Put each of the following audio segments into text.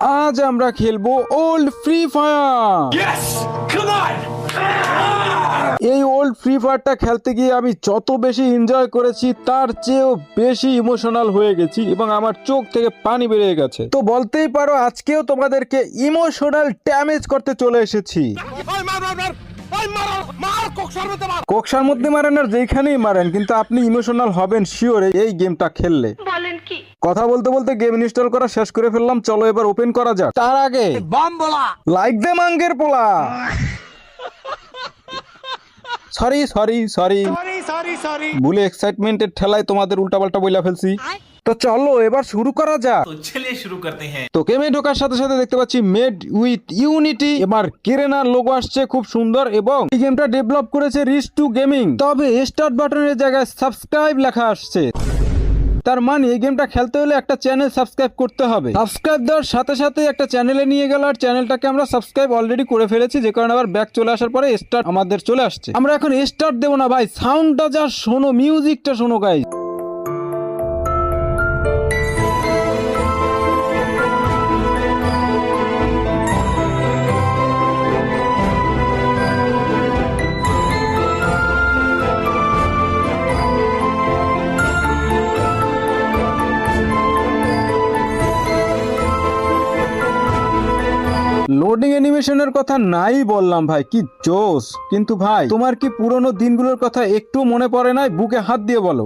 আজ আমরা খেলবো ওল্ড ফ্রি ফায়ার। এই ওল্ড ফ্রি ফায়ারটা খেলতে গিয়ে আমি যত বেশি এনজয় করেছি তার চেয়েও বেশি ইমোশনাল হয়ে গেছি এবং আমার চোখ থেকে পানি বেরিয়ে গেছে। তো বলতেই পারো আজকেও তোমাদেরকে ইমোশনাল ড্যামেজ করতে চলে এসেছি। কোকসার মধ্যে মারেন আর যেখানেই মারেন, কিন্তু আপনি ইমোশনাল হবেন শিওর এই গেমটা খেললে। বলেন কি? কথা বলতে বলতে গেম ইনস্টল করা শেষ করে ফেললাম, চলো এবার ওপেন করা যাক। তার আগে লাইক দে মাঙ্গের পোলা। সরি ভুলে এক্সাইটমেন্টের ঠেলায় তোমাদের উল্টাপাল্টা বইলা ফেলছি। তো চলো এবার শুরু করা যাক। তো চলিয়ে শুরু করতে हैं। তো গেমে ঢোকার সাথে সাথে দেখতে পাচ্ছি মেড উইথ ইউনিটি, এবার কেরেনার লোগো আসছে খুব সুন্দর, এবং এই গেমটা ডেভেলপ করেছে রিচ2 গেমিং। তবে স্টার্ট বাটনের জায়গায় সাবস্ক্রাইব লেখা আসছে, তার মানে এই গেমটা খেলতে হলে একটা চ্যানেল সাবস্ক্রাইব করতে হবে। সাবস্ক্রাইব দেওয়ার সাথে সাথে একটা চ্যানেলে নিয়ে গেল, আর চ্যানেলটাকে আমরা সাবস্ক্রাইব অলরেডি করে ফেলেছি, যে কারণে আবার ব্যাক চলে আসার পরে স্টার্ট আমাদের চলে আসছে। আমরা এখন স্টার্ট দেবো না ভাই, সাউন্ডটা যা শোনো, মিউজিকটা শোনো গাইস। লোডিং অ্যানিমেশনের কথা নাই বললাম ভাই, কি জোস। কিন্তু ভাই তোমার কি পুরনো দিনগুলোর কথা একটু মনে পড়ে নাই? বুকে হাত দিয়ে বলো।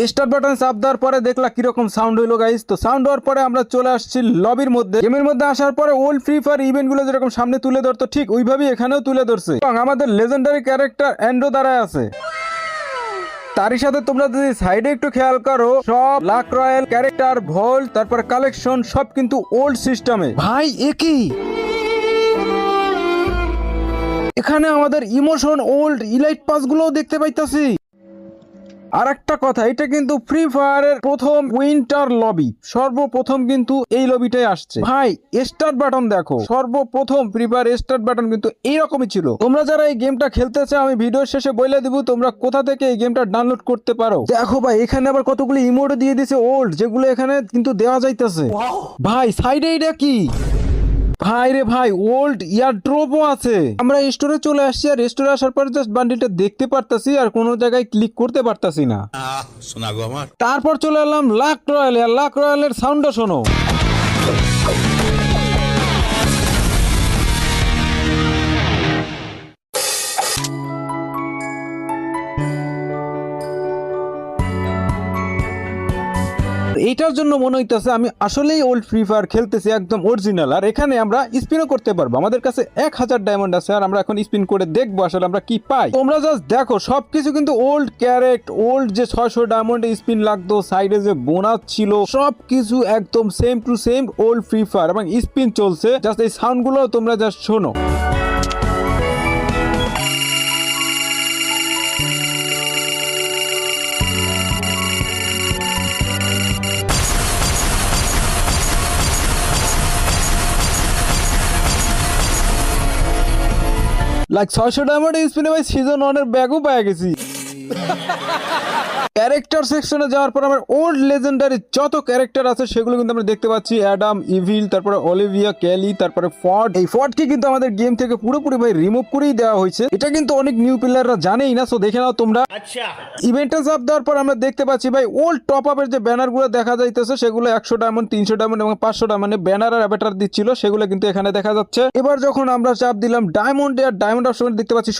স্টার্ট বাটন চাপ দেওয়ার পরে দেখলা কিরকম সাউন্ড হইলো গাইস। তো সাউন্ড হওয়ার পরে আমরা চলে আসছি লবির মধ্যে। গেমের মধ্যে আসার পরে ওল্ড ফ্রি ফায়ার ইভেন্ট গুলো যেরকম সামনে তুলে ধরতো ঠিক ওইভাবেই এখানেও তুলে ধরছে, এবং আমাদের লেজেন্ডারি ক্যারেক্টার অ্যান্ড্রো দাঁড়ায় আছে। তারই সাথে তোমরা যদি সাইডে একটু খেয়াল করো, সব লাক রয়্যাল ক্যারেক্টার, ভোল্ট, তারপর কালেকশন সব কিন্তু ওল্ড সিস্টেমে। ভাই একই এখানে আমাদের ইমোশন ওল্ড ইলাইট পাস গুলোও দেখতে পাইতাছি। আর একটা কথা, এটা কিন্তু ফ্রি ফায়ারের প্রথম উইন্টার লবি, সর্বপ্রথম কিন্তু এই লবিটাই আসছে। ভাই স্টার্ট বাটন দেখো, সর্বপ্রথম ফ্রি ফায়ার স্টার্ট বাটন কিন্তু এইরকমই ছিল। তোমরা যারা এই গেমটা খেলতে চাও আমি ভিডিওর শেষে বলে দিব তোমরা কোথা থেকে এই গেমটা ডাউনলোড করতে পারো। দেখো ভাই এখানে আবার কতগুলো ইমোট দিয়ে দিয়েছে ওল্ড, যেগুলো এখানে কিন্তু দেওয়া যাইতেছে। ভাই সাইডে এটা কি? ভাই রে ভাই ওল্ড ইয়ারড্রপও আছে। আমরা স্টোরে চলে আসছি, আর স্টোরে আসার পর জাস্ট বান্ডিলটা দেখতে পারতাছি আর কোনো জায়গায় ক্লিক করতে পারতাছি না। শোনা গো আমার। তারপর চলে এলাম লাক রয়্যালে, আর লাক রয়্যালের সাউন্ডটা শোনো। এইটার জন্য মনে হইতেছে আমি আসলেই ওল্ড ফ্রি ফায়ার খেলতেছি, একদম অরিজিনাল। আর এখানে আমরা স্পিনও করতে পারবো, আমাদের কাছে 1000 ডায়মন্ড আছে, আর আমরা এখন স্পিন করে দেখবো আসলে আমরা কি পাই। তোমরা জাস্ট দেখো সবকিছু কিন্তু ওল্ড ক্যারেক্ট, ওল্ড যে 600 ডায়মন্ডে স্পিন লাগতো, সাইডে যে বোনাস ছিল, সবকিছু একদম same to same old free fire, এবং স্পিন চলছে। জাস্ট এই সাউন্ড গুলো তোমরা জাস্ট শোনো। লাইক 600 ডায়মন্ড স্পিনে ভাই সিজন 1 এর ব্যাগও পেয়ে গেছি। ক্যারেক্টার সেকশনে যাওয়ার পর আমার ওল্ড লেজেন্ডারি যত ক্যারেক্টার আছে সেগুলো কিন্তু আমরা দেখতে পাচ্ছি। অ্যাডাম, ইভিল, তারপরে অলিভিয়া, ক্যালি, তারপরে ফর্ড। এই ফর্ডকে কিন্তু আমাদের গেম থেকে পুরোপুরি ভাই রিমুভ করেই দেওয়া হয়েছে। এটা কিন্তু অনেক নিউ প্লেয়াররা জানেই না, সো দেখে নাও তোমরা। ইভেন্টে চাপ দেওয়ার পর আমরা দেখতে পাচ্ছি ভাই ওল্ড টপ আপের যে ব্যানার গুলো দেখা যাইতেছে সেগুলো 100 ডায়মন্ড, 300 ডায়মন্ড এবং 500 ডায়মন্ডে ব্যানার আর অ্যাভাটার দিচ্ছিল, সেগুলো কিন্তু এখানে দেখা যাচ্ছে। এবার যখন আমরা চাপ দিলাম ডায়মন্ডে, আর ডায়মন্ড অপশনে দেখতে পাচ্ছি